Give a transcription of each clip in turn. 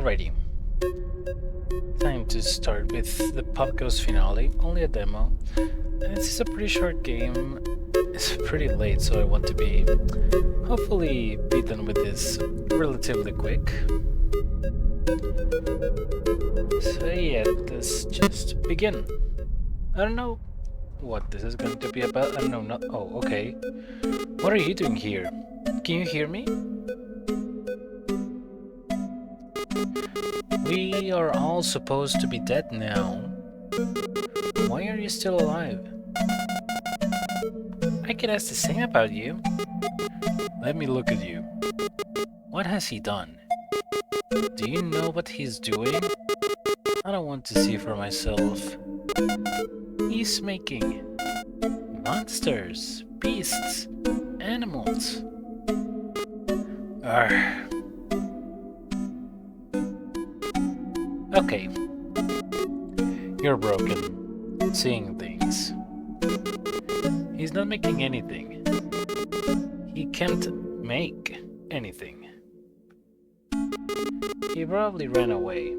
Alrighty, time to start with the POPGOES Finale, only a demo. And this is a pretty short game. It's pretty late, so I want to be hopefully be done with this relatively quick. So yeah, let's just begin. I don't know what this is going to be about. I don't know. Oh, okay. What are you doing here? Can you hear me? We are all supposed to be dead now. Why are you still alive? I could ask the same about you. Let me look at you. What has he done? Do you know what he's doing? I don't want to see for myself. He's making monsters, beasts, animals. Arrgh. Okay. You're broken. Seeing things. He's not making anything. He can't make anything. He probably ran away.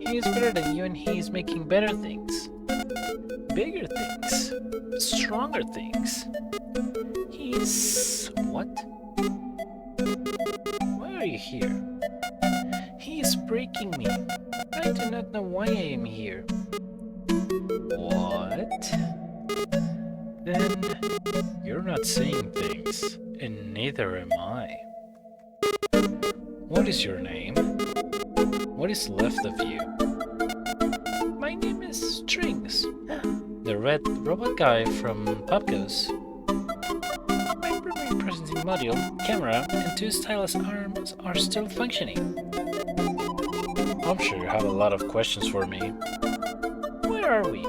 He's better than you and he's making better things. Bigger things. Stronger things. He's... what? Why are you here? He is breaking me. I do not know why I am here. What? Then you're not seeing things, and neither am I. What is your name? What is left of you? My name is Strings. The red robot guy from POPGOES. My primary processing module, camera, and two stylus arms are still functioning. I'm sure you have a lot of questions for me. Where are we?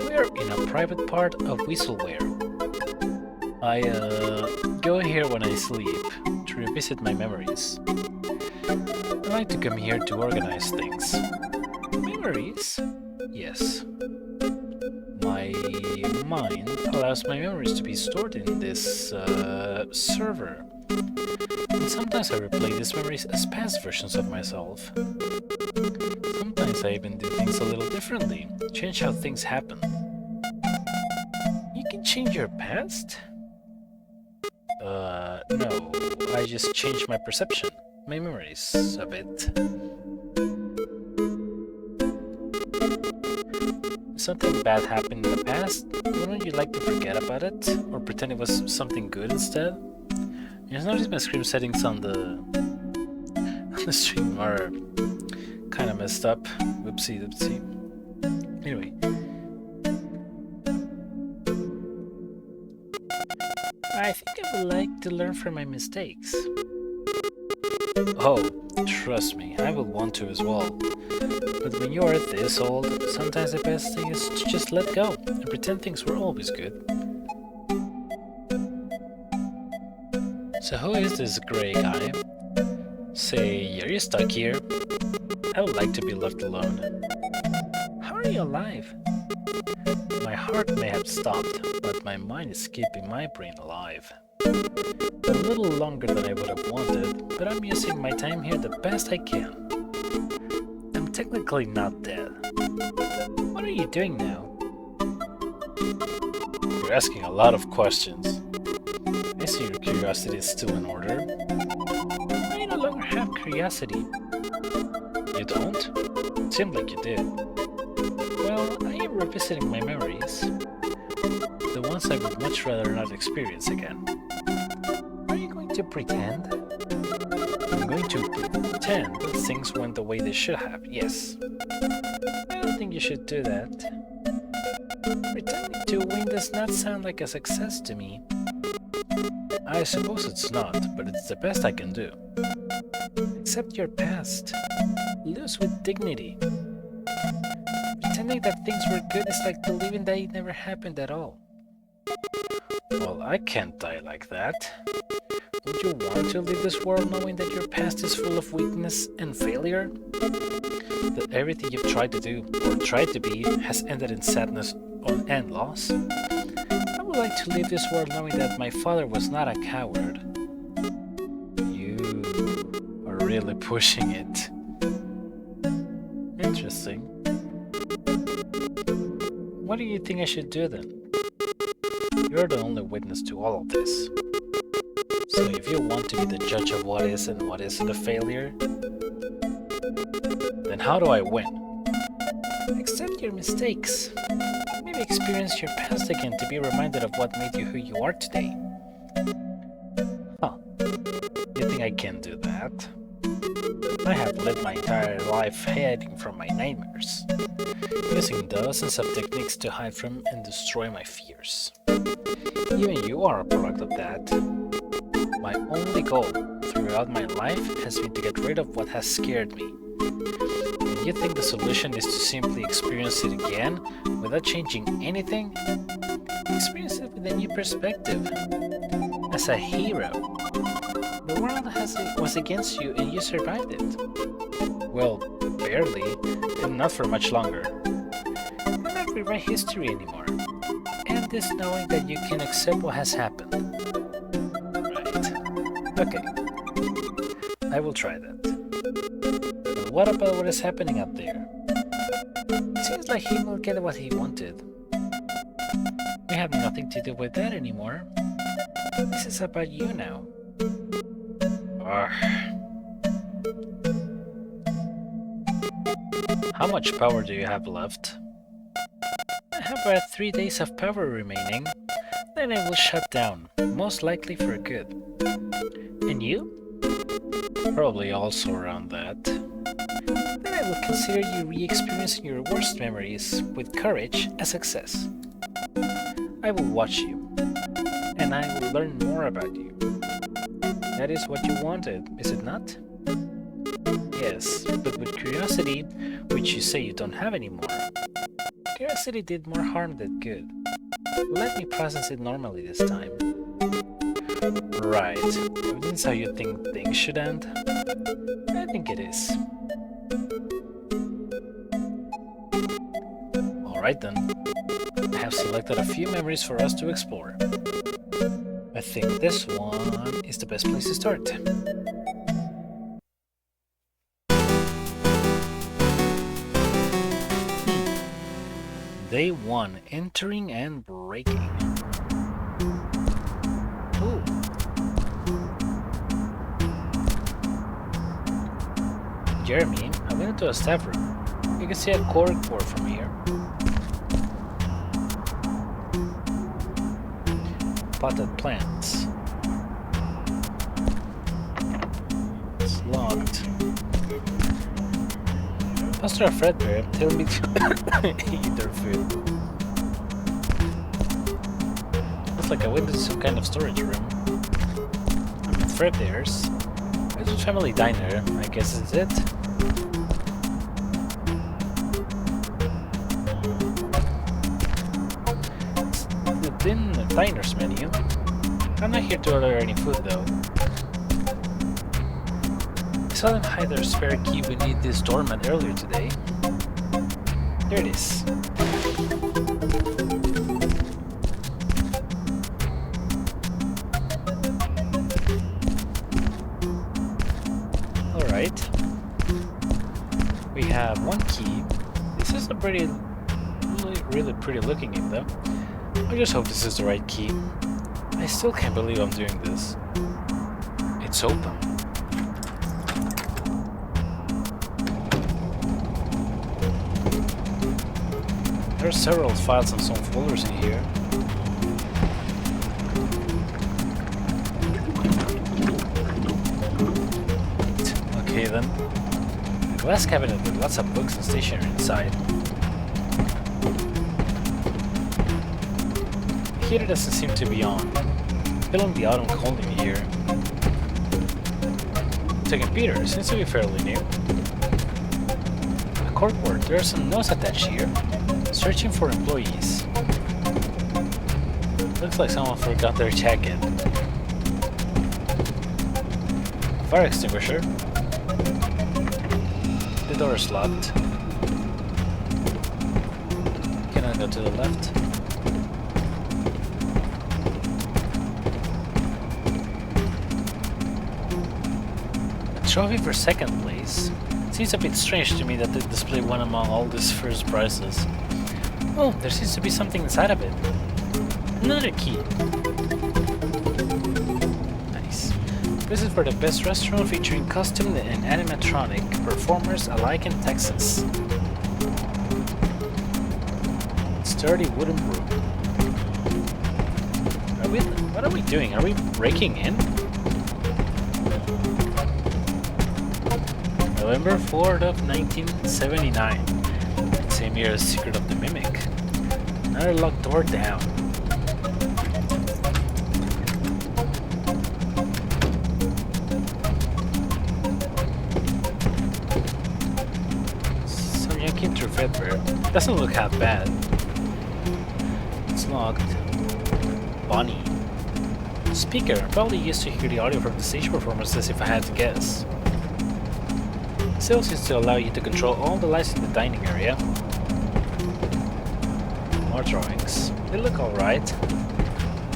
We're in a private part of Whistleware. I go here when I sleep to revisit my memories. I like to come here to organize things. Memories? Yes. My mind allows my memories to be stored in this server. And sometimes I replay these memories as past versions of myself. Sometimes I even do things a little differently, change how things happen. You can change your past? No, I just changed my perception, my memories of it. If something bad happened in the past, wouldn't you like to forget about it? Or pretend it was something good instead? You just notice my screen settings on the stream are kind of messed up. Whoopsie doopsie. Anyway. I think I would like to learn from my mistakes. Oh, trust me, I would want to as well. But when you are this old, sometimes the best thing is to just let go and pretend things were always good. So who is this grey guy? Say, are you stuck here? I would like to be left alone. How are you alive? My heart may have stopped, but my mind is keeping my brain alive. A little longer than I would have wanted, but I'm using my time here the best I can. I'm technically not dead. What are you doing now? You're asking a lot of questions. I see your curiosity is still in order. I no longer have curiosity. You don't? It seemed like you did. Well, I am revisiting my memories. The ones I would much rather not experience again. Are you going to pretend? I'm going to pretend that things went the way they should have, yes. I don't think you should do that. Pretending to win does not sound like a success to me. I suppose it's not, but it's the best I can do. Accept your past. Lose with dignity. Pretending that things were good is like believing that it never happened at all. Well, I can't die like that. Would you want to leave this world knowing that your past is full of weakness and failure? That everything you've tried to do, or tried to be, has ended in sadness and loss? I would like to leave this world knowing that my father was not a coward. You are really pushing it. Interesting. What do you think I should do then? You're the only witness to all of this. So if you want to be the judge of what is and what isn't a failure, then how do I win? Accept your mistakes. Maybe experience your past again to be reminded of what made you who you are today. Huh. You think I can do that? I have lived my entire life hiding from my nightmares, using dozens of techniques to hide from and destroy my fears. Even you are a product of that. My only goal throughout my life has been to get rid of what has scared me. And you think the solution is to simply experience it again without changing anything? Experience it with a new perspective. As a hero. The world was against you and you survived it. Well, barely, and not for much longer. Do not rewrite history anymore. End this knowing that you can accept what has happened. Right. Okay. I will try that. But what about what is happening up there? It seems like he will get what he wanted. We have nothing to do with that anymore. This is about you now. How much power do you have left? I have about 3 days of power remaining. Then I will shut down, most likely for good. And you? Probably also around that. Then I will consider you re-experiencing your worst memories with courage a success. I will watch you, and I will learn more about you. That is what you wanted, is it not? Yes, but with curiosity, which you say you don't have anymore. Curiosity did more harm than good. Let me process it normally this time. Right, if this is how you think things should end, I think it is. Alright then, I have selected a few memories for us to explore. I think this one is the best place to start. Day 1, entering and breaking. Ooh. Jeremy, I went into a staff room. You can see a cork board from here. Potted plants. It's locked. Pastor Fredbear telling me to eat their food. Looks like I went into some kind of storage room. I'm at Fredbear's. It's a family diner, I guess is it. It's in the diner's menu. I'm not here to order any food though. I saw them hide their spare key beneath this doormat earlier today. There it is. Alright. We have one key. This is a really pretty looking game though. I just hope this is the right key. I still can't believe I'm doing this. It's open. There are several files and some folders in here. Okay then. A glass cabinet with lots of books and stationery inside. The heater doesn't seem to be on. Feeling the autumn cold in here. The computer seems to be fairly new. A corkboard, there are some notes attached here. Searching for employees. Looks like someone forgot their jacket. Fire extinguisher. The door is locked. Can I go to the left? trophy for second place. Seems a bit strange to me that the display won among all these first prizes. Oh, there seems to be something inside of it. Another key. Nice. This is for the best restaurant featuring costume and animatronic performers alike in Texas. Sturdy wooden broom. What are we doing? Are we breaking in? November 4th of 1979. Same year as Secret of the Mimic. Another locked door down. Some yanking through Fedware. Doesn't look half bad. It's locked. Bonnie. Speaker. Probably used to hear the audio from the stage performances if I had to guess. Sales is to allow you to control all the lights in the dining area. More drawings. They look alright.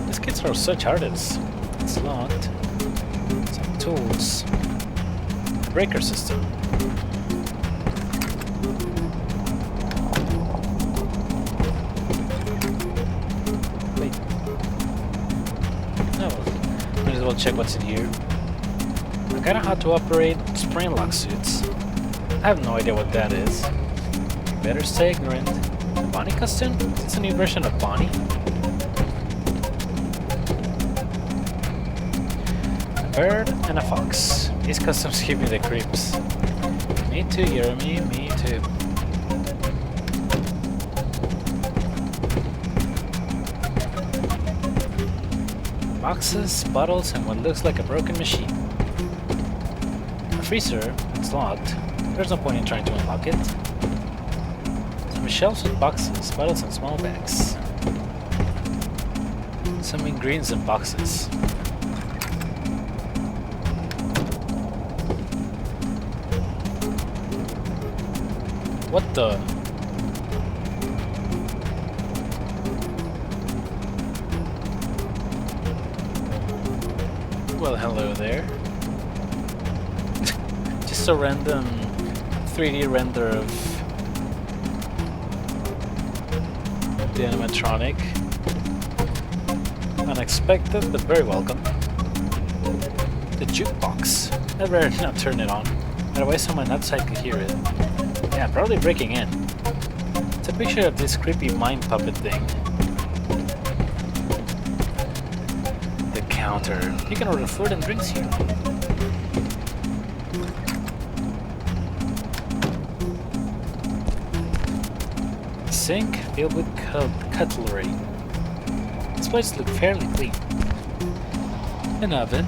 These kids are such artists. It's locked. Some tools. A breaker system. Wait. No. Might as well check what's in here. I gotta how to operate spring lock suits. I have no idea what that is. Better stay ignorant. Bonnie costume? It's a new version of Bonnie. A bird and a fox. These costumes give me the creeps. Me too, Jeremy. Me too. Boxes, bottles, and what looks like a broken machine. A freezer. It's locked. There's no point in trying to unlock it. Some shelves with boxes, bottles, and small bags. Some ingredients in boxes. What the? Well, hello there. Just a random 3D render of the animatronic. Unexpected, but very welcome. The jukebox. I'd rather not turn it on. Otherwise someone outside could hear it. Yeah, probably breaking in. It's a picture of this creepy mime puppet thing. The counter. You can order food and drinks here. Sink filled with cutlery. This place looks fairly clean. An oven.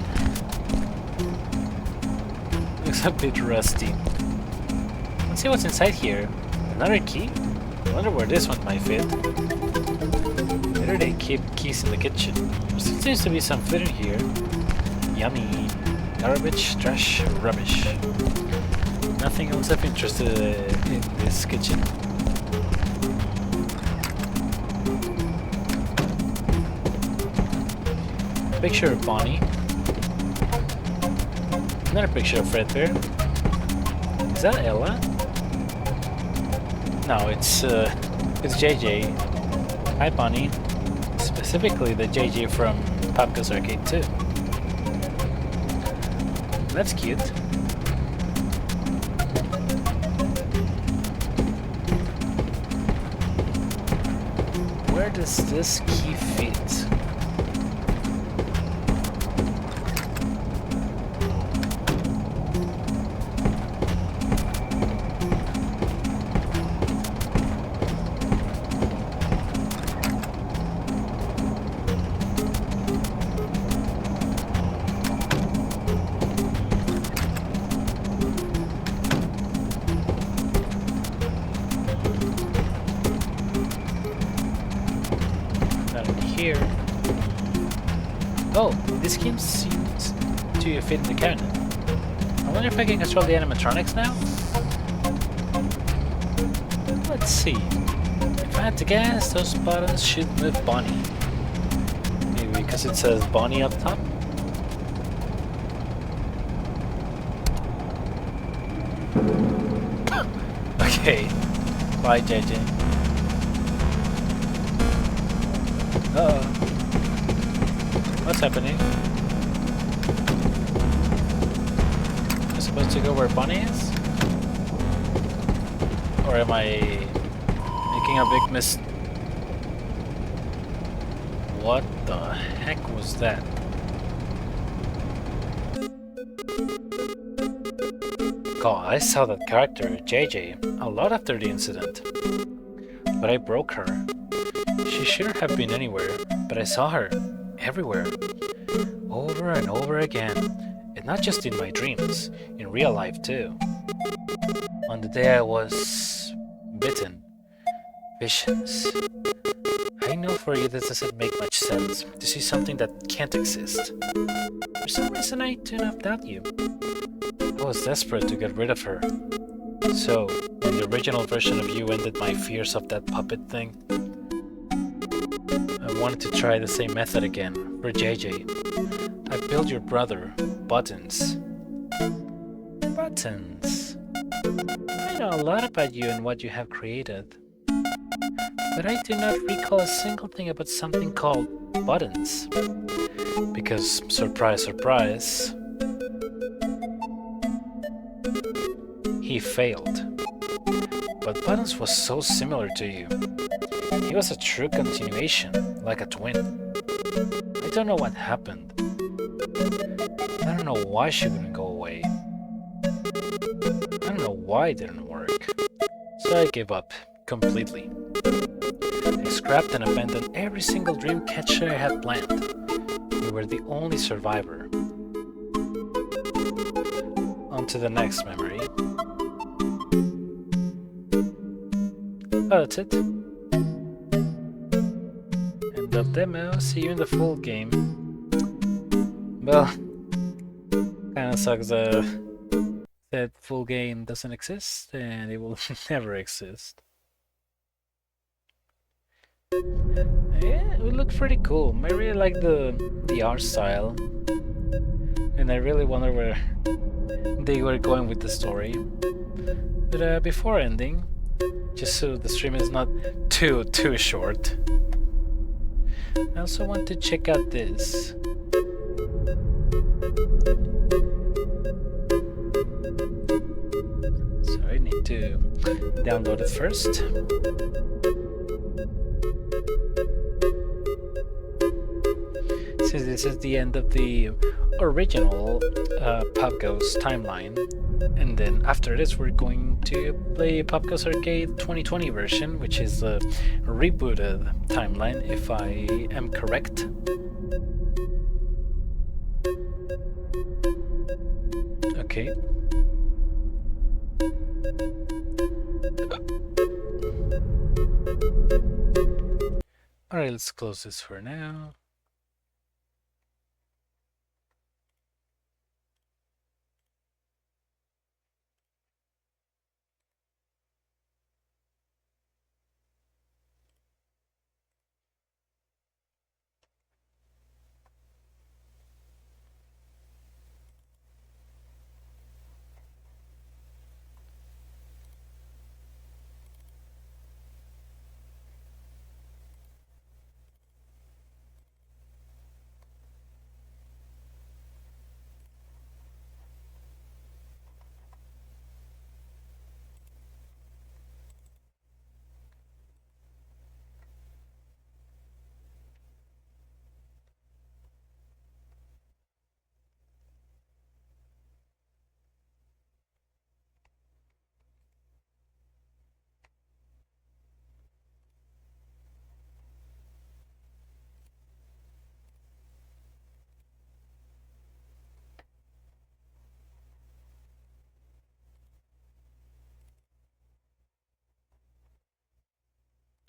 Looks a bit rusty. Let's see what's inside here. Another key? I wonder where this one might fit. Better they keep keys in the kitchen. There still seems to be some food in here. Yummy. Garbage, trash, rubbish. Nothing else of interest in this kitchen. Picture of Bonnie. Another picture of Fredbear. Is that Ella? No, it's JJ. Hi Bonnie. Specifically the JJ from POPGOES Arcade 2. That's cute. Where does this key fit? Here. Oh, this game seems to fit in the cabinet. I wonder if I can control the animatronics now? Let's see. If I had to guess, those buttons should move Bonnie. Maybe because it says Bonnie up top? Okay. Bye, JJ. Uh-oh. What's happening? Am I supposed to go where Bunny is? Or am I making a big mistake? What the heck was that? God, I saw that character, JJ, a lot after the incident. But I broke her. She shouldn't have been anywhere, but I saw her. Everywhere. Over and over again. And not just in my dreams, in real life too. On the day I was bitten. Visions. I know for you this doesn't make much sense, to see something that can't exist. For some reason I do not doubt you. I was desperate to get rid of her. So, when the original version of you ended my fears of that puppet thing, I wanted to try the same method again, for JJ. I built your brother, Buttons. Buttons. I know a lot about you and what you have created. But I do not recall a single thing about something called Buttons. Because, surprise, surprise, he failed. But Buttons was so similar to you. He was a true continuation, like a twin. I don't know what happened. I don't know why she wouldn't go away. I don't know why it didn't work. So I gave up, completely. I scrapped and abandoned every single dream catcher I had planned. You were the only survivor. On to the next memory. Oh, that's it. End of demo, see you in the full game. Well, kinda sucks that full game doesn't exist, and it will never exist. Yeah, it would look pretty cool. I really like the art style, and I really wonder where they were going with the story. But before ending, just so the stream is not too short, I also want to check out this. So I need to download it first. Since this is the end of the original POPGOES timeline, and then after this we're going to play POPGOES Arcade 2020 version, which is the rebooted timeline, if I am correct. Okay. Alright, let's close this for now.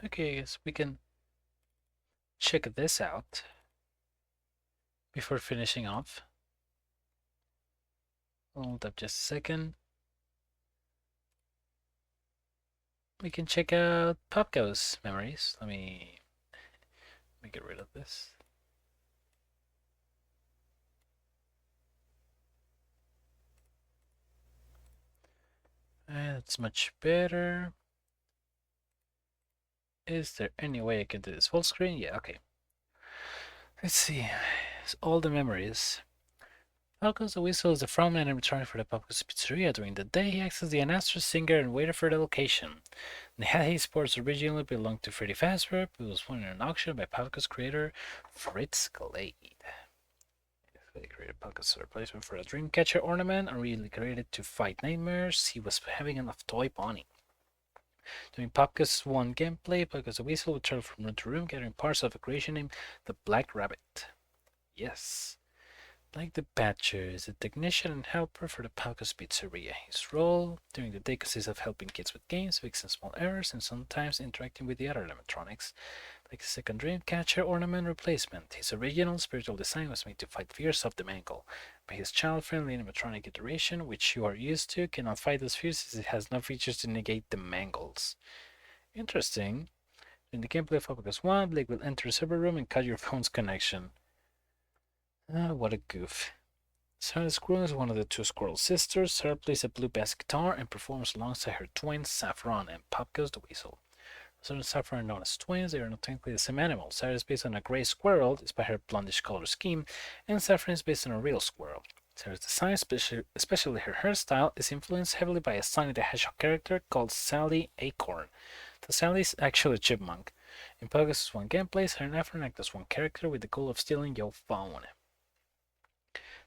Okay, I guess we can check this out before finishing off. Hold up just a second. We can check out POPGOES Memories. Let me get rid of this. That's much better. Is there any way I can do this full screen? Yeah, okay. Let's see. It's all the memories. POPGOES the Whistle is the frontman animatronic for the POPGOES Pizzeria. During the day, he acts as the announcer, singer, and waiter for the location. The Hey Sports originally belonged to Freddy Fazbear, but was won in an auction by POPGOES creator Fritz Glade. They created POPGOES replacement for a Dreamcatcher ornament, and really created to fight nightmares. He was having enough toy bunny. During POPGOES 1 gameplay, POPGOES the Weasel would travel from room to room, gathering parts of a creation named the Black Rabbit. Yes. Like the Badger is a technician and helper for the POPGOES Pizzeria. His role during the day consists of helping kids with games, fixing small errors, and sometimes interacting with the other animatronics. Like the second Dreamcatcher ornament replacement, his original spiritual design was made to fight fears of the mangle, but his child-friendly animatronic iteration, which you are used to, cannot fight those fears as it has no features to negate the mangles. Interesting. In the gameplay of POPGOES 1, Blake will enter a server room and cut your phone's connection. What a goof. Sarah the Squirrel is one of the two Squirrel sisters. Sarah plays a blue bass guitar and performs alongside her twins, Saffron and POPGOES the Weasel. Sarah and Saffron are known as twins. They are not technically the same animal. Sarah is based on a gray squirrel, despite her blondish color scheme, and Saffron is based on a real squirrel. Sarah's design, especially her hairstyle, is influenced heavily by a Sonic the Hedgehog character called Sally Acorn. The Sally is actually a chipmunk. In POPGOES 1 gameplay, Sarah and Saffron act as one character with the goal of stealing your phone.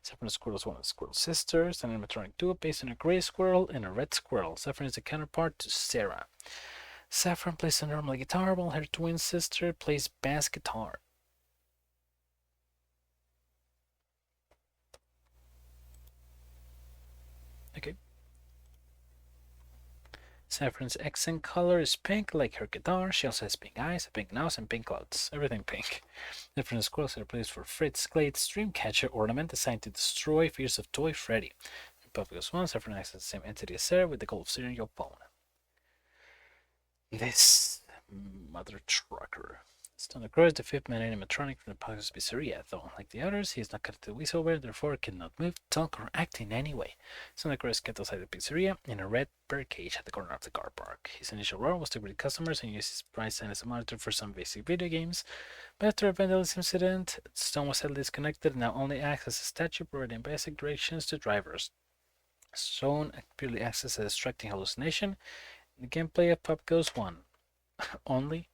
Saffron the Squirrel is one of the Squirrel sisters, an animatronic duo based on a gray squirrel and a red squirrel. Saffron is the counterpart to Sarah. Saffron plays a normal guitar while her twin sister plays bass guitar. Okay. Saffron's accent color is pink, like her guitar. She also has pink eyes, a pink nose, and pink clothes. Everything pink. Saffron the Squirrel is replaced for Fritz Glade's Dreamcatcher ornament designed to destroy fears of Toy Freddy. In POPGOES 1, Saffron acts as the same entity as Sarah with the goal of stealing your phone. This mother trucker. Stone Crow is the fifth man animatronic from the POPGOES Pizzeria, though unlike the others, he is not connected to Weaselware, therefore cannot move, talk, or act in any way. Stone Crow is kept outside the pizzeria in a red bird cage at the corner of the car park. His initial role was to greet customers and use his bright sign as a monitor for some basic video games, but after a vandalism incident, Stone was sadly disconnected and now only acts as a statue providing basic directions to drivers. Stone purely acts as a distracting hallucination in the gameplay of POPGOES 1. Only?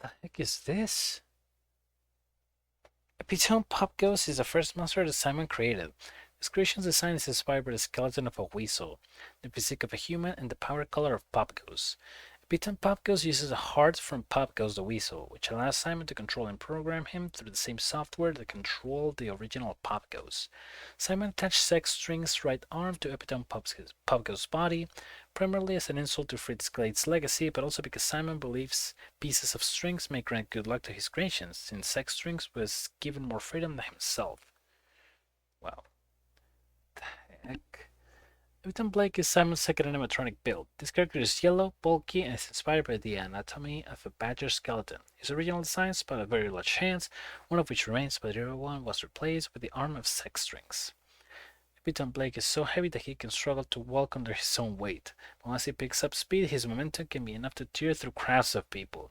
The heck is this? Epitome POPGOES is the first monster that Simon created. This creation's design is inspired by the skeleton of a weasel, the physique of a human, and the power color of POPGOES. Epitome POPGOES uses a heart from POPGOES the Weasel, which allows Simon to control and program him through the same software that controlled the original POPGOES. Simon attached sex strings right arm to Epitome POPGOES' body, primarily as an insult to Fritz Glade's legacy, but also because Simon believes pieces of strings may grant good luck to his creations, since sex strings was given more freedom than himself. Well, the heck? Epitome Blake is Simon's second animatronic build. This character is yellow, bulky, and is inspired by the anatomy of a badger skeleton. His original design spanned very large hands, one of which remains, but the other one was replaced with the arm of sex strings. Epitome Blake is so heavy that he can struggle to walk under his own weight, but once he picks up speed, his momentum can be enough to tear through crowds of people.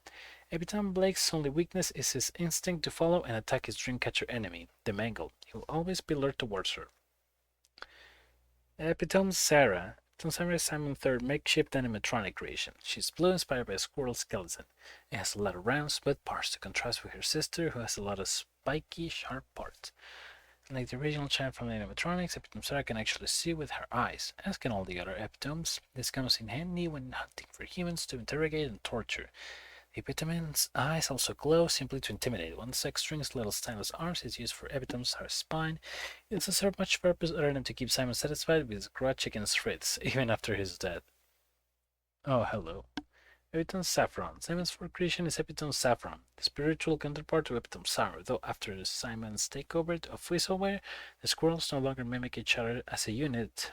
Epitome Blake's only weakness is his instinct to follow and attack his dreamcatcher enemy, the Mangle. He will always be lured towards her. Epitome Sarah. Epitome Sarah is Simon's third makeshift animatronic creation. She's blue, inspired by a squirrel skeleton. It has a lot of round, smooth parts to contrast with her sister, who has a lot of spiky, sharp parts. Like the original child from the animatronics, Epitome Sarah can actually see with her eyes, as can all the other epitomes. This comes in handy when hunting for humans to interrogate and torture. The epitome's eyes also glow simply to intimidate. One sex string's little stylus arms is used for Epitome Sarah's spine. It doesn't serve much purpose other than to keep Simon satisfied with his grudge against Fritz, even after his death. Oh, hello. Epitome Saffron. Simon's fourth creation is Epitome Saffron, the spiritual counterpart to Epitome Sarah, though after Simon's takeover of Weaselware, the squirrels no longer mimic each other as a unit.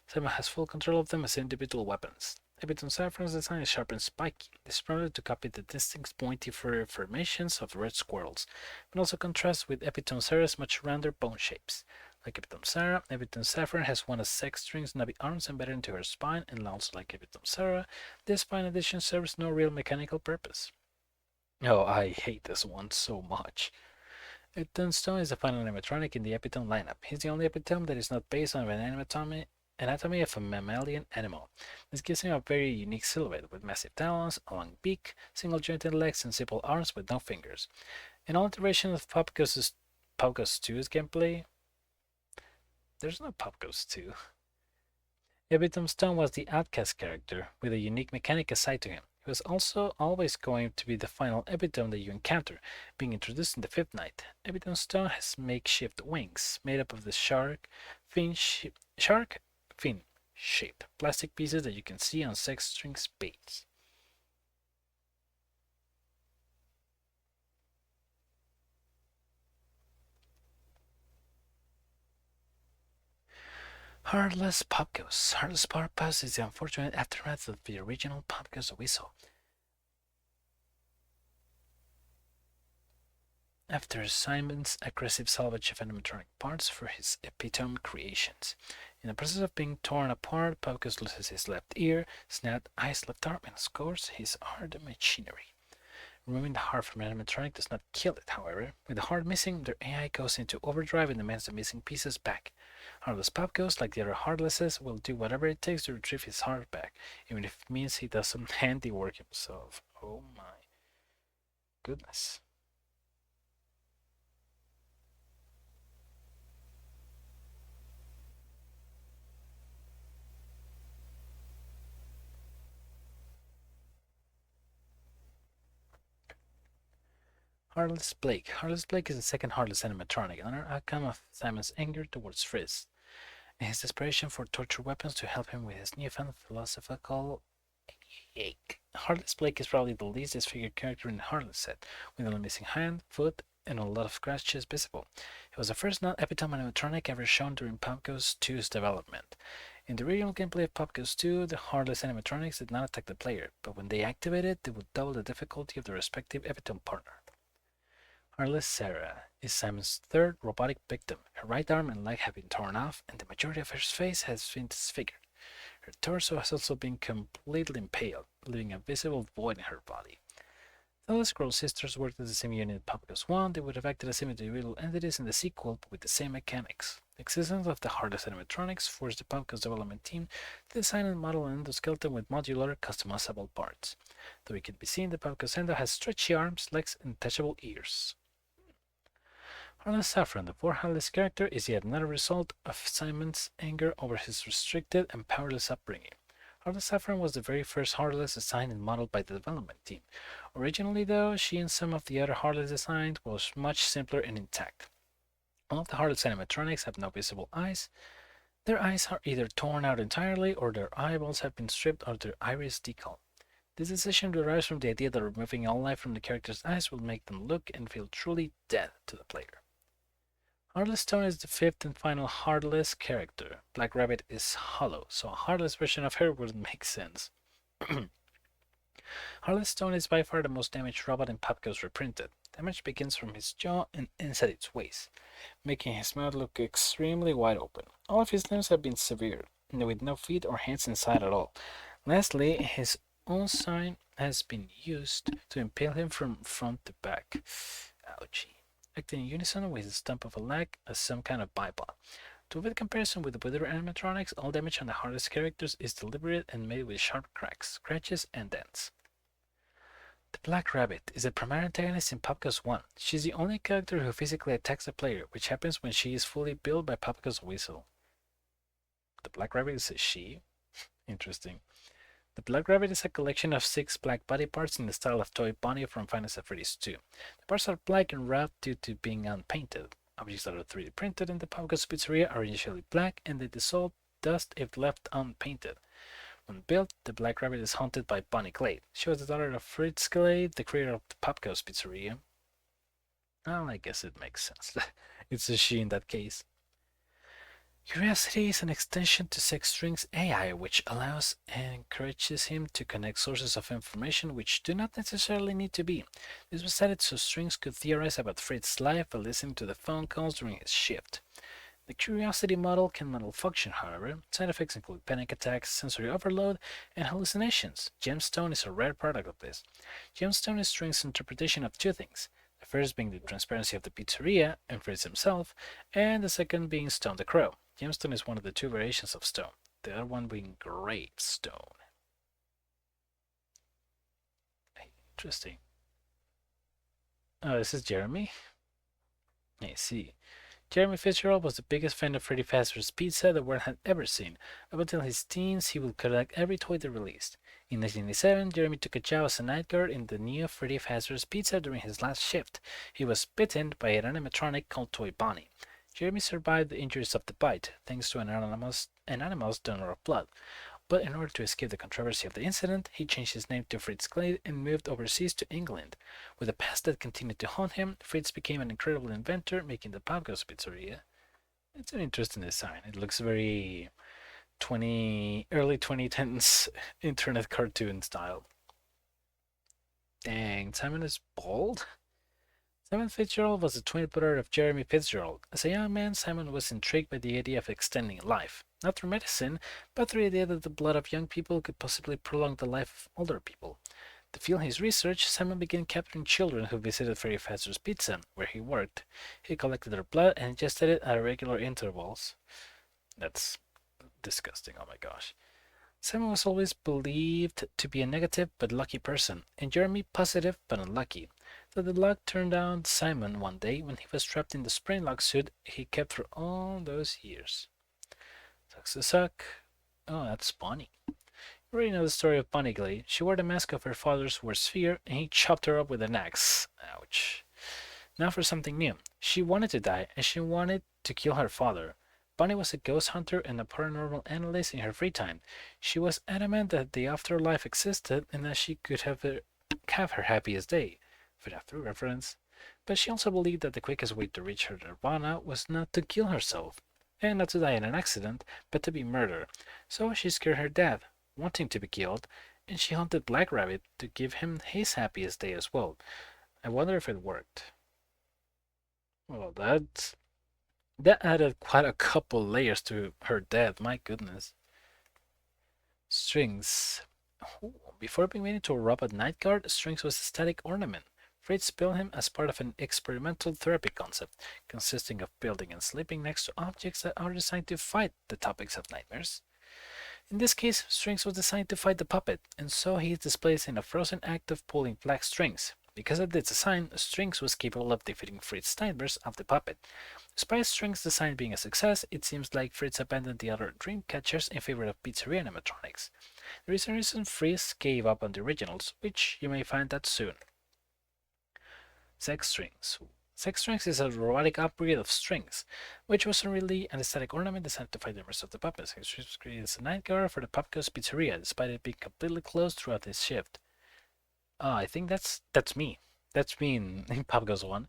Simon has full control of them as individual weapons. Epitome Saffron's design is sharp and spiky. This is probably to copy the distinct pointy formations of red squirrels, but also contrasts with Epitome Sarah's much rounder bone shapes. Like Epitome Sarah, Epitome Saffron has one of 6 strings knobby arms embedded into her spine, and also like Epitome Sarah, this spine addition serves no real mechanical purpose. Oh, I hate this one so much. Epitome Stone is the final animatronic in the Epitome lineup. He's the only Epitome that is not based on an anatomy of a mammalian animal. This gives him a very unique silhouette with massive talons, a long beak, single-jointed legs, and simple arms with no fingers. In all iterations of POPGOES 2's gameplay, there's no POPGOES 2. Epitome Stone was the outcast character, with a unique mechanic aside to him. He was also always going to be the final Epitome that you encounter, being introduced in the 5th night. Epitome Stone has makeshift wings, made up of the shark fin shaped plastic pieces that you can see on 6-string spades. Heartless POPGOES. Heartless POPGOES is the unfortunate aftermath of the original POPGOES that we saw. After Simon's aggressive salvage of animatronic parts for his Epitome creations. In the process of being torn apart, POPGOES loses his left ear, snout, eyes, left arm, and scores his art machinery. Removing the heart from an animatronic does not kill it, however. With the heart missing, their AI goes into overdrive and demands the missing pieces back. Heartless POPGOES, like the other Heartlesses, will do whatever it takes to retrieve his heart back, even if it means he does some handiwork himself. Oh my goodness. Heartless Blake. Heartless Blake is the second Heartless animatronic, another outcome of Simon's anger towards Frizz, and his desperation for torture weapons to help him with his newfound philosophical ache. Heartless Blake is probably the least disfigured character in the Heartless set, with only missing hand, foot, and a lot of scratches visible. He was the first non-epitome animatronic ever shown during POPGOES 2's development. In the original gameplay of POPGOES 2, the Heartless animatronics did not attack the player, but when they activated, they would double the difficulty of their respective epitome partner. Heartless Sarah is Simon's 3rd robotic victim. Her right arm and leg have been torn off, and the majority of her face has been disfigured. Her torso has also been completely impaled, leaving a visible void in her body. Though the Scroll Sisters worked as the same unit in POPGOES 1, they would have acted as individual entities in the sequel, but with the same mechanics. The existence of the Heartless animatronics forced the POPGOES development team to design and model an endoskeleton with modular, customizable parts. Though it can be seen, the POPGOES endo has stretchy arms, legs, and detachable ears. Heartless Saffron, the 4th Heartless character, is yet another result of Simon's anger over his restricted and powerless upbringing. Heartless Saffron was the very first Heartless designed and modeled by the development team. Originally, though, she and some of the other Heartless designs was much simpler and intact. All of the Heartless animatronics have no visible eyes. Their eyes are either torn out entirely or their eyeballs have been stripped of their iris decal. This decision derives from the idea that removing all life from the character's eyes will make them look and feel truly dead to the player. Heartless Stone is the 5th and final Heartless character. Black Rabbit is hollow, so a Heartless version of her wouldn't make sense. Heartless Stone is by far the most damaged robot in POPGOES reprinted. Damage begins from his jaw and ends at its waist, making his mouth look extremely wide open. All of his limbs have been severed, with no feet or hands inside at all. Lastly, his own sign has been used to impale him from front to back. Ouchie. Acting in unison with the stump of a leg as some kind of bipod. To avoid comparison with the other animatronics, all damage on the Heartless characters is deliberate and made with sharp cracks, scratches, and dents. The Black Rabbit is the primary antagonist in POPGOES 1. She's the only character who physically attacks the player, which happens when she is fully built by POPGOES Weasel. The Black Rabbit is a she? Interesting. The Black Rabbit is a collection of 6 black body parts in the style of Toy Bonnie from Final Fantasy 2. The parts are black and rough due to being unpainted. Objects that are 3D printed in the POPGOES pizzeria are usually black and they dissolve dust if left unpainted. When built, the Black Rabbit is haunted by Bonnie Glade. She was the daughter of Fritz Glade, the creator of the POPGOES pizzeria. Well, I guess it makes sense. It's a she in that case. Curiosity is an extension to 6-strings AI, which allows and encourages him to connect sources of information which do not necessarily need to be. This was added so Strings could theorize about Fritz's life while listening to the phone calls during his shift. The curiosity model can malfunction, however. Side effects include panic attacks, sensory overload, and hallucinations. Gemstone is a rare product of this. Gemstone is String's interpretation of two things. The first being the transparency of the pizzeria and Fritz himself, and the second being Stone the Crow. Gemstone is one of the two variations of stone, the other one being gravestone. Interesting. Oh, this is Jeremy? I see. Jeremy Fitzgerald was the biggest fan of Freddy Fazbear's Pizza the world had ever seen. Up until his teens, he would collect every toy they released. In 1987, Jeremy took a job as a night guard in the new Freddy Fazbear's Pizza during his last shift. He was bitten by an animatronic called Toy Bonnie. Jeremy survived the injuries of the bite, thanks to an anonymous donor of blood. But in order to escape the controversy of the incident, he changed his name to Fritz Glade and moved overseas to England. With a past that continued to haunt him, Fritz became an incredible inventor, making the POPGOES pizzeria. It's an interesting design. It looks very early 2010s internet cartoon style. Dang, Simon is bald? Simon Fitzgerald was the twin brother of Jeremy Fitzgerald. As a young man, Simon was intrigued by the idea of extending life, not through medicine, but through the idea that the blood of young people could possibly prolong the life of older people. To fuel his research, Simon began capturing children who visited Freddy Fazbear's Pizza, where he worked. He collected their blood and ingested it at regular intervals. That's disgusting, oh my gosh. Simon was always believed to be a negative but lucky person, and Jeremy positive but unlucky. So the luck turned on Simon one day when he was trapped in the spring-lock suit he kept for all those years. Sucks to suck. Oh, that's Bonnie. You already know the story of Bonnie Glade. She wore the mask of her father's worst fear, and he chopped her up with an axe. Ouch. Now for something new. She wanted to die, and she wanted to kill her father. Bonnie was a ghost hunter and a paranormal analyst in her free time. She was adamant that the afterlife existed and that she could have her happiest day. Through reference. But she also believed that the quickest way to reach her nirvana was not to kill herself, and not to die in an accident, but to be murdered. So she scared her dad, wanting to be killed, and she hunted Black Rabbit to give him his happiest day as well. I wonder if it worked. Well, that added quite a couple layers to her death, my goodness. Strings. Ooh, before being made into a robot night guard, Strings was a static ornament. Fritz built him as part of an experimental therapy concept, consisting of building and sleeping next to objects that are designed to fight the topics of nightmares. In this case, Strings was designed to fight the puppet, and so he is displayed in a frozen act of pulling black strings. Because of this design, Strings was capable of defeating Fritz's nightmares of the puppet. Despite Strings' design being a success, it seems like Fritz abandoned the other dream catchers in favor of pizzeria animatronics. There is a reason Fritz gave up on the originals, which you may find out soon. Sex Strings. Sex Strings is a robotic upgrade of Strings, which wasn't really an aesthetic ornament designed to fight the rest of the puppets. Sex Strings creates a night guard for the POPGOES Pizzeria, despite it being completely closed throughout this shift. I think that's me. That's me in POPGOES 1.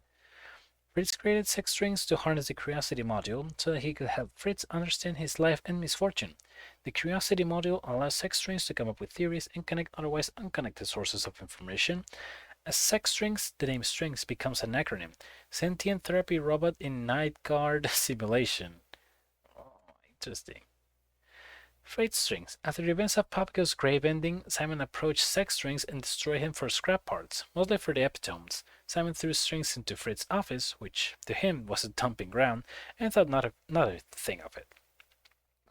Fritz created Sex Strings to harness the Curiosity module so that he could help Fritz understand his life and misfortune. The Curiosity module allows Sex Strings to come up with theories and connect otherwise unconnected sources of information. As Sex Strings, the name Strings becomes an acronym. Sentient Therapy Robot in Night Guard Simulation. Oh, interesting. Freight Strings. After the events of POPGOES' grave ending, Simon approached Sex Strings and destroyed him for scrap parts, mostly for the epitomes. Simon threw Strings into Fritz's office, which to him was a dumping ground, and thought not a thing of it.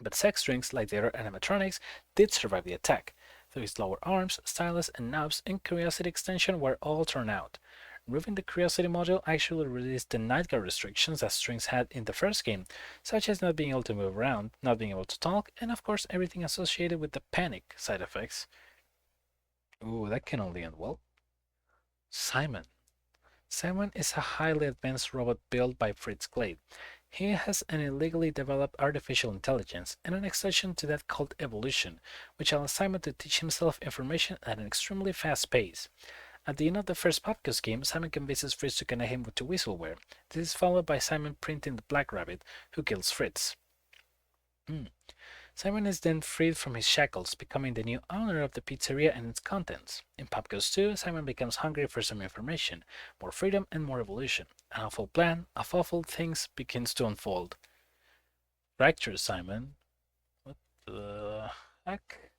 But Sex Strings, like the other animatronics, did survive the attack. Though his lower arms, stylus, and knobs and Curiosity extension were all torn out. Removing the Curiosity module actually released the night guard restrictions that Strings had in the first game, such as not being able to move around, not being able to talk, and of course everything associated with the panic side effects. Ooh, that can only end well. Simon. Simon is a highly advanced robot built by Fritz Glade. He has an illegally developed artificial intelligence and an extension to that called evolution, which allows Simon to teach himself information at an extremely fast pace. At the end of the first POPGOES game, Simon convinces Fritz to connect him to Whistleware. This is followed by Simon printing the Black Rabbit, who kills Fritz. Simon is then freed from his shackles, becoming the new owner of the pizzeria and its contents. In POPGOES 2, Simon becomes hungry for some information, more freedom, and more evolution. An awful plan of awful things begins to unfold. Fracture Simon. What the heck?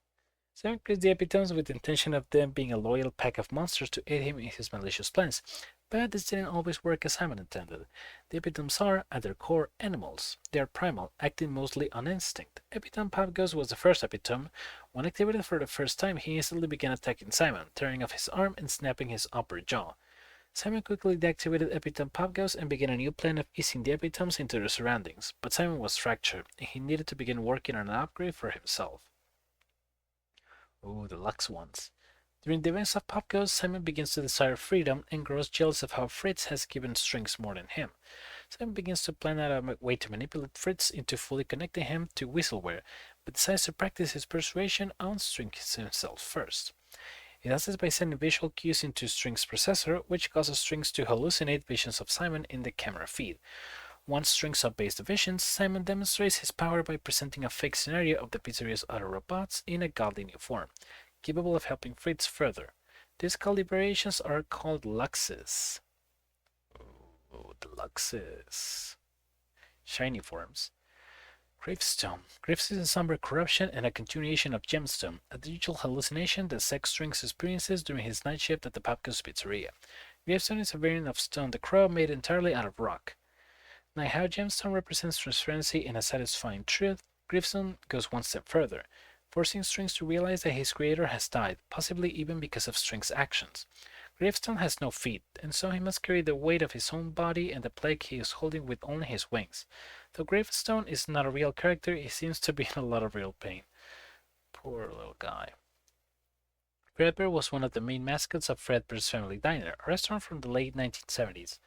Simon creates the epitomes with the intention of them being a loyal pack of monsters to aid him in his malicious plans. But this didn't always work as Simon intended. The epitomes are, at their core, animals. They are primal, acting mostly on instinct. Epitome POPGOES was the first epitome. When activated for the first time, he instantly began attacking Simon, tearing off his arm and snapping his upper jaw. Simon quickly deactivated Epitome POPGOES and began a new plan of easing the epitomes into their surroundings, but Simon was fractured, and he needed to begin working on an upgrade for himself. Ooh, the Lux ones. During the events of POPGOES, Simon begins to desire freedom and grows jealous of how Fritz has given Strings more than him. Simon begins to plan out a way to manipulate Fritz into fully connecting him to Whistleware, but decides to practice his persuasion on Strings himself first. He does this by sending visual cues into Strings' processor, which causes Strings to hallucinate visions of Simon in the camera feed. Once Strings obeys the visions, Simon demonstrates his power by presenting a fake scenario of the pizzeria's other robots in a godly new form, capable of helping Fritz further. These calibrations are called Luxes. Oh, the Luxes. Shiny forms. Gravestone. Gravestone is a somber corruption and a continuation of Gemstone, a digital hallucination that Sex Strings experiences during his night shift at the POPGOES Pizzeria. Gravestone is a variant of Stone the Crow made entirely out of rock. Like how Gemstone represents transparency and a satisfying truth, Gravestone goes one step further, forcing Strings to realize that his creator has died, possibly even because of Strings' actions. Gravestone has no feet, and so he must carry the weight of his own body and the plague he is holding with only his wings. Though Gravestone is not a real character, he seems to be in a lot of real pain. Poor little guy. Fredbear was one of the main mascots of Fredbear's Family Diner, a restaurant from the late 1970s.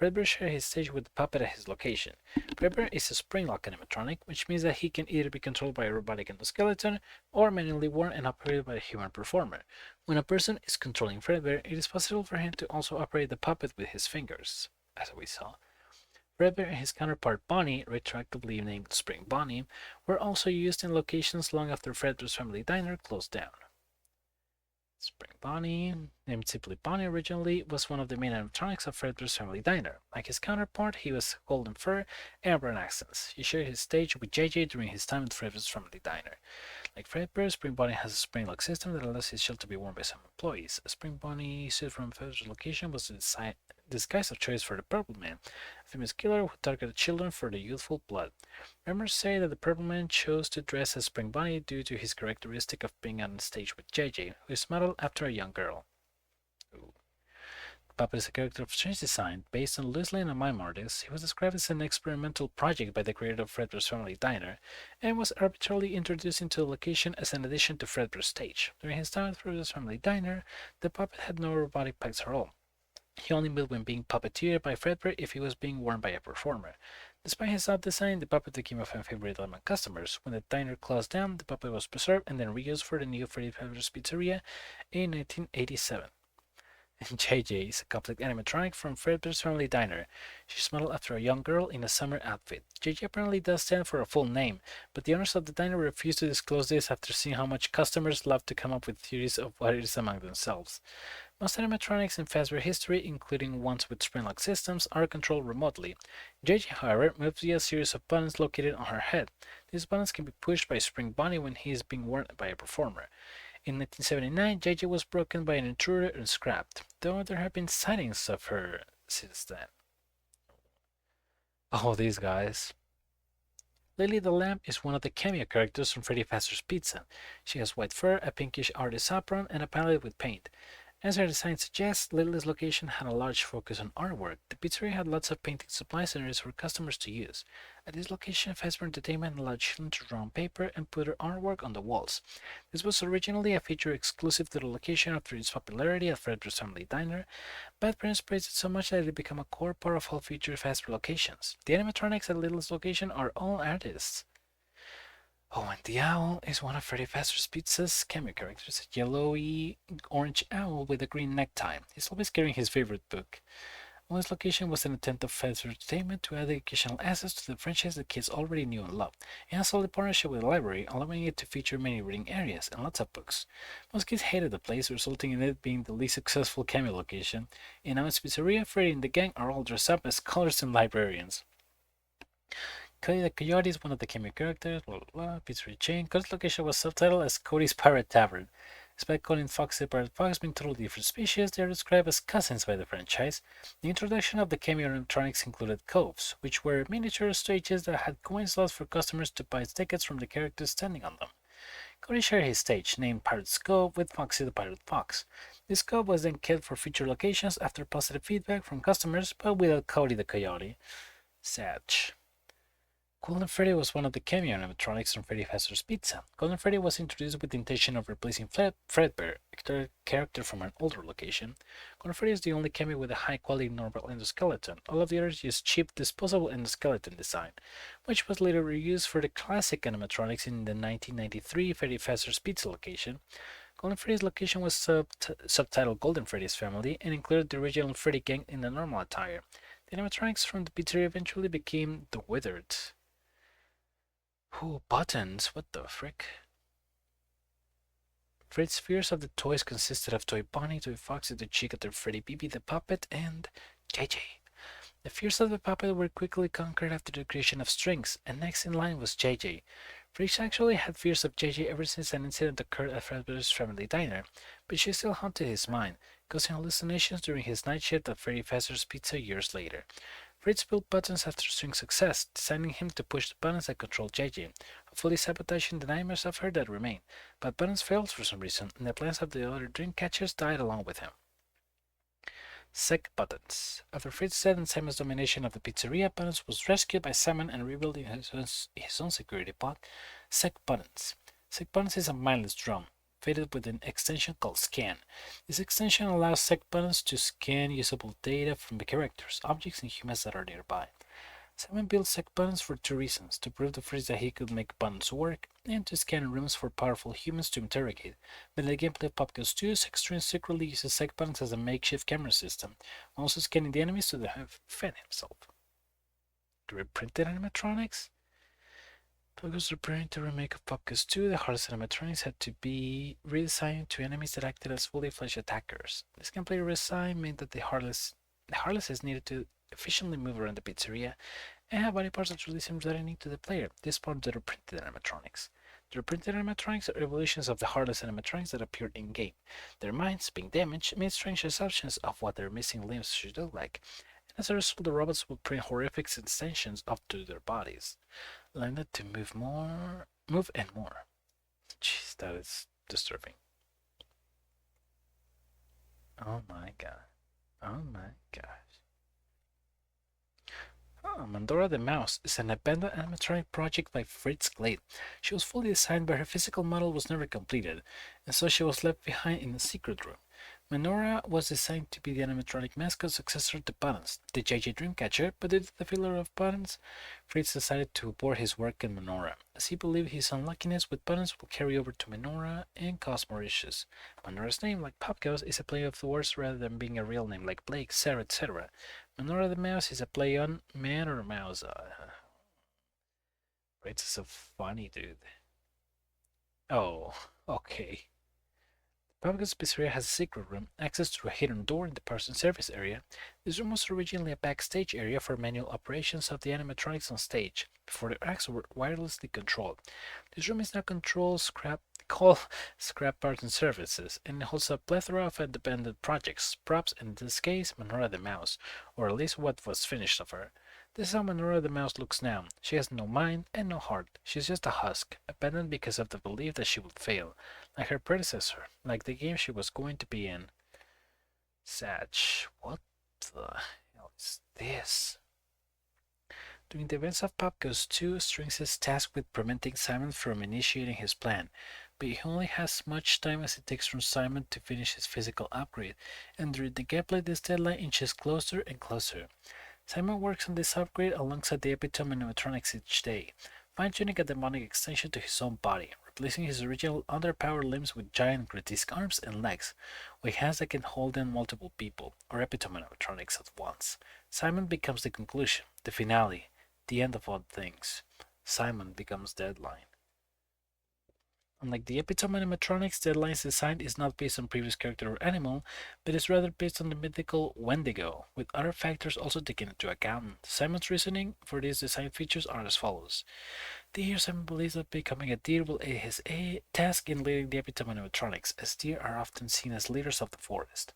Fredbear shared his stage with the puppet at his location. Fredbear is a spring-lock animatronic, which means that he can either be controlled by a robotic endoskeleton or manually worn and operated by a human performer. When a person is controlling Fredbear, it is possible for him to also operate the puppet with his fingers, as we saw. Fredbear and his counterpart Bonnie, retroactively named Spring Bonnie, were also used in locations long after Fredbear's Family Diner closed down. Spring Bonnie, named simply Bonnie originally, was one of the main animatronics of Fredbear's Family Diner. Like his counterpart, he was golden fur and brown accents. He shared his stage with JJ during his time at Fredbear's Family Diner. Like Fredbear, Spring Bonnie has a spring-lock system that allows his shell to be worn by some employees. A Spring Bonnie suit from Fredbear's location was the disguise of choice for the Purple Man, a famous killer who targeted children for the youthful blood. Rumors say that the Purple Man chose to dress as Spring Bonnie due to his characteristic of being on stage with JJ, who is modeled after a young girl. Ooh. The puppet is a character of strange design, based on loosely on a mime artist. He was described as an experimental project by the creator of Fredbear's Family Diner, and was arbitrarily introduced into the location as an addition to Fredbear's stage. During his time at Fredbear's Family Diner, the puppet had no robotic parts at all. He only moved when being puppeteered by Fredbear if he was being worn by a performer. Despite his odd design, the puppet became a fan favorite among customers. When the diner closed down, the puppet was preserved and then reused for the new Freddy Fazbear's Pizzeria in 1987. And JJ is a complete animatronic from Fredbear's Family Diner. She's modeled after a young girl in a summer outfit. JJ apparently does stand for a full name, but the owners of the diner refuse to disclose this after seeing how much customers love to come up with theories of what it is among themselves. Most animatronics in Fazbear history, including ones with spring-lock systems, are controlled remotely. JJ, however, moves via a series of buttons located on her head. These buttons can be pushed by Spring Bonnie when he is being worn by a performer. In 1979, JJ was broken by an intruder and scrapped, though there have been sightings of her since then. Oh, these guys. Lily the Lamp is one of the cameo characters from Freddy Fazbear's Pizza. She has white fur, a pinkish artist apron, and a palette with paint. As her design suggests, Lily's location had a large focus on artwork. The pizzeria had lots of painting supplies and areas for customers to use. At this location, Fazbear Entertainment allowed children to draw on paper and put their artwork on the walls. This was originally a feature exclusive to the location after its popularity at Fredbear's Family Diner, but parents praised it so much that it became a core part of all future Fazbear locations. The animatronics at Lily's location are all artists. Oh, and the owl is one of Freddy Fazbear's Pizza's cameo characters, a yellowy orange owl with a green necktie. He's always carrying his favorite book. On this location was an attempt of Fazbear Entertainment to add educational assets to the franchise that kids already knew and loved. It has a solid partnership with the library, allowing it to feature many reading areas and lots of books. Most kids hated the place, resulting in it being the least successful cameo location. In Owl's Pizzeria, Freddy and the gang are all dressed up as scholars and librarians. Cody the Coyote is one of the cameo characters, blah blah blah, pizzeria chain. Cody's location was subtitled as Cody's Pirate Tavern. Despite Cody and Foxy the Pirate Fox being totally different species, they are described as cousins by the franchise. The introduction of the cameo animatronics included coves, which were miniature stages that had coin slots for customers to buy tickets from the characters standing on them. Cody shared his stage, named Pirate's Cove, with Foxy the Pirate Fox. This cove was then kept for future locations after positive feedback from customers, but without Cody the Coyote. Sad. Golden Freddy was one of the cameo animatronics from Freddy Fazbear's Pizza. Golden Freddy was introduced with the intention of replacing Fredbear, a character from an older location. Golden Freddy is the only cameo with a high-quality normal endoskeleton. All of the others use cheap, disposable endoskeleton design, which was later reused for the classic animatronics in the 1993 Freddy Fazbear's Pizza location. Golden Freddy's location was subtitled Golden Freddy's Family and included the original Freddy gang in the normal attire. The animatronics from the pizzeria eventually became the Withered. Ooh, buttons, what the frick? Freddy's fears of the toys consisted of Toy Bonnie, Toy Foxy, Toy Chica, Toy Freddy BB the Puppet, and JJ. The fears of the puppet were quickly conquered after the creation of Strings, and next in line was JJ. Freddy actually had fears of JJ ever since an incident occurred at Fredbear's Family Diner, but she still haunted his mind, causing hallucinations during his night shift at Freddy Fazbear's Pizza years later. Fritz built buttons after String's success, designing him to push the buttons that control JJ, hopefully sabotaging the nightmares of her that remain. But buttons failed for some reason, and the plans of the other dream catchers died along with him. Sec Buttons. After Fritz's death and Simon's domination of the pizzeria, Buttons was rescued by Simon and rebuilt in his own security pod. Sec Buttons. Sec Buttons is a mindless drum, fitted with an extension called Scan. This extension allows Sec Buttons to scan usable data from the characters, objects, and humans that are nearby. Simon built Sec Buttons for two reasons: to prove to Fritz that he could make buttons work, and to scan rooms for powerful humans to interrogate. But in the gameplay of POPGOES 2, Sextrin secretly uses Sec Buttons as a makeshift camera system, also scanning the enemies to defend himself. The reprinted animatronics? POPGOES preparing to remake of POPGOES 2, the hardest animatronics had to be redesigned to enemies that acted as fully fledged attackers. This gameplay redesign meant that the Heartlesses needed to efficiently move around the pizzeria and have body parts that really seem threatening to the player. This part of the reprinted animatronics. The reprinted animatronics are evolutions of the Heartless animatronics that appeared in-game. Their minds, being damaged, made strange assumptions of what their missing limbs should look like, and as a result the robots would print horrific extensions up to their bodies. Learned to move and more. Jeez, that is disturbing. Oh my god. Oh my gosh. Mandora the Mouse is an abandoned animatronic project by Fritz Glade. She was fully designed, but her physical model was never completed, and so she was left behind in a secret room. Mandora was designed to be the animatronic mascot successor to Buttons, the JJ Dreamcatcher, but due to the failure of Buttons, Fritz decided to abort his work in Mandora, as he believed his unluckiness with Buttons will carry over to Mandora and cause more issues. Mandora's name, like POPGOES, is a play of the words rather than being a real name like Blake, Sarah, etc. Mandora the Mouse is a play on man or mouse. Fritz is so funny, dude. Oh, okay. POPGOES Pizzeria has a secret room, access through a hidden door in the person service area. This room was originally a backstage area for manual operations of the animatronics on stage, before their acts were wirelessly controlled. This room is now called Scrap Parts and Services, and it holds a plethora of independent projects, props, and in this case, Mandora the Mouse, or at least what was finished of her. This is how Mandora the Mouse looks now. She has no mind and no heart. She's just a husk, abandoned because of the belief that she would fail, like her predecessor, like the game she was going to be in. Satch, what the hell is this? During the events of POPGOES 2, Strings is tasked with preventing Simon from initiating his plan, but he only has much time as it takes from Simon to finish his physical upgrade, and during the gameplay this deadline inches closer and closer. Simon works on this upgrade alongside the Epitome animatronics each day, fine-tuning a demonic extension to his own body, replacing his original underpowered limbs with giant grotesque arms and legs, with hands that can hold in multiple people, or Epitome animatronics at once. Simon becomes the conclusion, the finale, the end of all things. Simon becomes Deadline. Unlike the epitome animatronics, Deadline's design is not based on previous character or animal, but is rather based on the mythical Wendigo, with other factors also taken into account. Simon's reasoning for these design features are as follows. The year Simon believes that becoming a deer will aid his task in leading the epitome animatronics, as deer are often seen as leaders of the forest.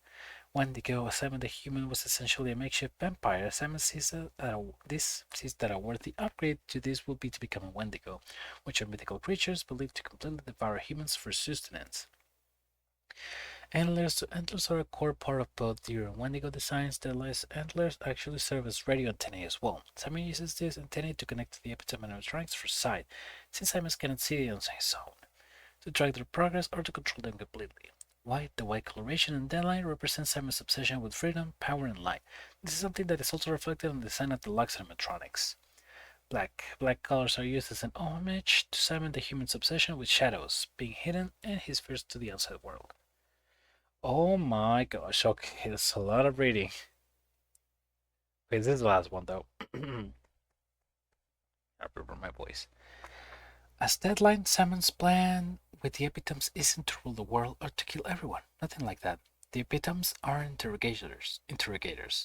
Wendigo, Simon the human, was essentially a makeshift vampire. Simon sees that a worthy upgrade to this will be to become a Wendigo, which are mythical creatures believed to completely devour humans for sustenance. Antlers are a core part of both deer and Wendigo designs. Their antlers actually serve as radio antennae as well. Simon uses these antennae to connect to the epitome animatronics for sight, since Simon cannot see them on his own, to track their progress or to control them completely. The white coloration and deadline represents Simon's obsession with freedom, power, and light. This is something that is also reflected in the design of the Lux animatronics. Black colors are used as an homage to Simon the human's obsession with shadows, being hidden, and his fears to the outside world. Oh my gosh, okay, that's a lot of reading. Okay, this is the last one though. I remember my voice. As Deadline, Simon's plan with the epitomes isn't to rule the world or to kill everyone. Nothing like that. The epitomes are interrogators.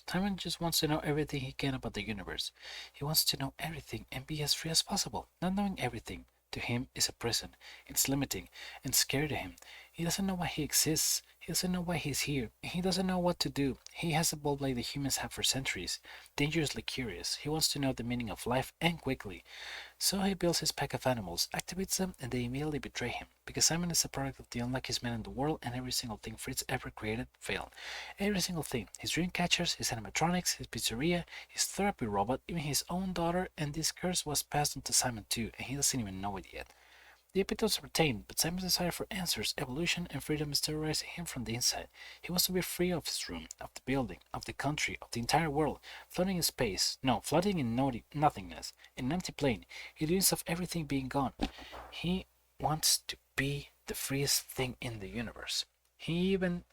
Simon just wants to know everything he can about the universe. He wants to know everything and be as free as possible. Not knowing everything to him is a prison. It's limiting and scary to him. He doesn't know why he exists. He doesn't know why he's here. He doesn't know what to do. He has evolved like the humans have for centuries. Dangerously curious. He wants to know the meaning of life and quickly. So he builds his pack of animals, activates them, and they immediately betray him. Because Simon is a product of the unluckiest man in the world, and every single thing Fritz ever created failed. Every single thing. His dream catchers, his animatronics, his pizzeria, his therapy robot, even his own daughter, and this curse was passed on to Simon too, and he doesn't even know it yet. The epitomes are retained, but Simon's desire for answers, evolution, and freedom is terrorizing him from the inside. He wants to be free of his room, of the building, of the country, of the entire world, floating in space. No, floating in nothingness, in an empty plane. He dreams of everything being gone. He wants to be the freest thing in the universe. Even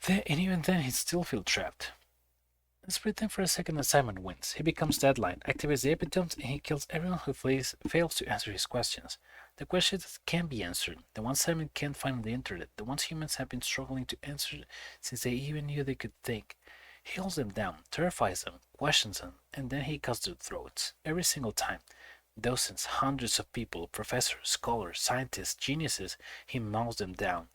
then, he still feels trapped. Let's pretend for a second that Simon wins. He becomes Deadline, activates the epitomes, and he kills everyone who fails to answer his questions. The questions that can be answered, the ones Simon can't find on the internet, the ones humans have been struggling to answer since they even knew they could think. He holds them down, terrifies them, questions them, and then he cuts their throats. Every single time. Dozens, hundreds of people, professors, scholars, scientists, geniuses, he mows them down.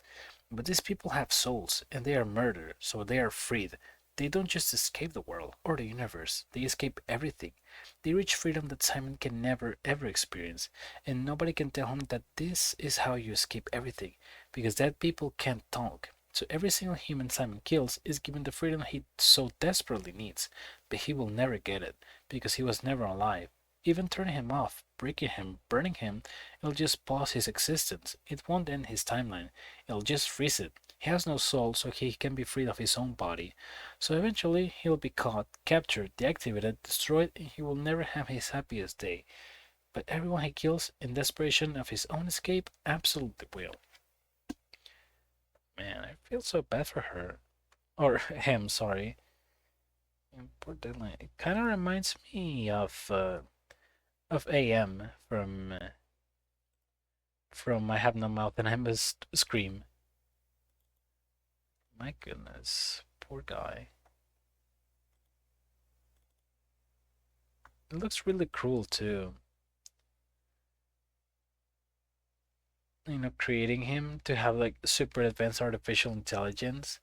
But these people have souls, and they are murdered, so they are freed. They don't just escape the world or the universe, they escape everything. They reach freedom that Simon can never ever experience, and nobody can tell him that this is how you escape everything, because dead people can't talk. So every single human Simon kills is given the freedom he so desperately needs, but he will never get it, because he was never alive. Even turning him off, breaking him, burning him, it'll just pause his existence. It won't end his timeline. It'll just freeze it. He has no soul, so he can be freed of his own body. So eventually, he'll be caught, captured, deactivated, destroyed, and he will never have his happiest day. But everyone he kills, in desperation of his own escape, absolutely will. Man, I feel so bad for her. Or him, sorry. And poor Deadline. It kind of reminds me of AM from I Have No Mouth and I Must Scream. My goodness, poor guy. It looks really cruel too. Creating him to have like super advanced artificial intelligence.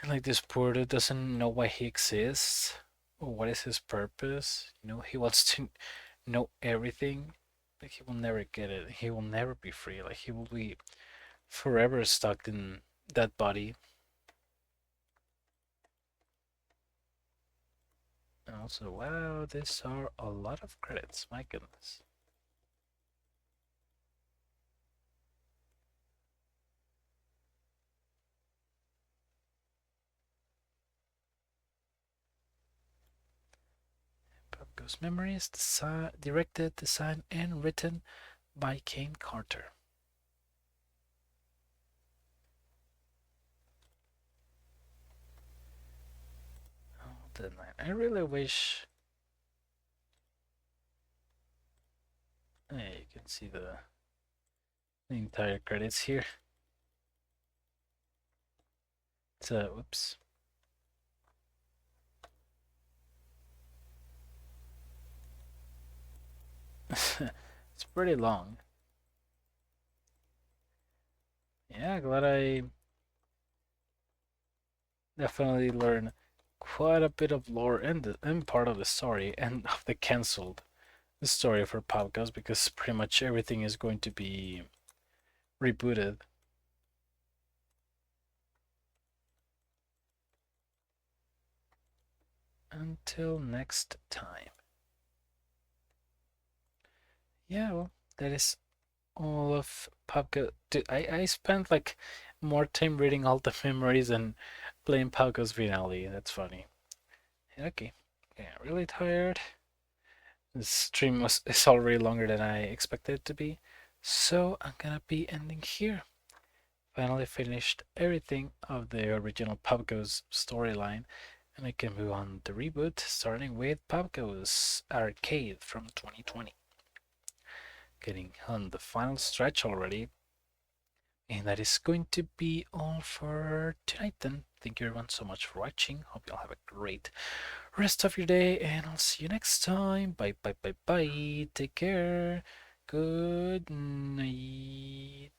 And like this poor dude doesn't know why he exists or what is his purpose. He wants to know everything. Like he will never get it. He will never be free. Like he will be forever stuck in that body. And also, wow, these are a lot of credits. My goodness. POPGOES Memories, directed, designed, and written by Kane Carter. Oh, Deadline. I really wish. You can see the entire credits here. So, whoops. It's pretty long. Yeah, glad I definitely learned quite a bit of lore and part of the story and of the cancelled story for POPGOES because pretty much everything is going to be rebooted. Until next time. Yeah, well, that is all of POPGOES. I spent like more time reading all the memories and playing POPGOES Finale. That's funny. Okay, yeah, really tired. This stream is already longer than I expected it to be, so I'm gonna be ending here. Finally finished everything of the original POPGOES storyline, and I can move on to reboot, starting with POPGOES Arcade from 2020. Getting on the final stretch already, and that is going to be all for tonight then. Thank you everyone so much for watching. Hope you'll have a great rest of your day, and I'll see you next time. Bye, bye, bye, bye. Take care. Good night.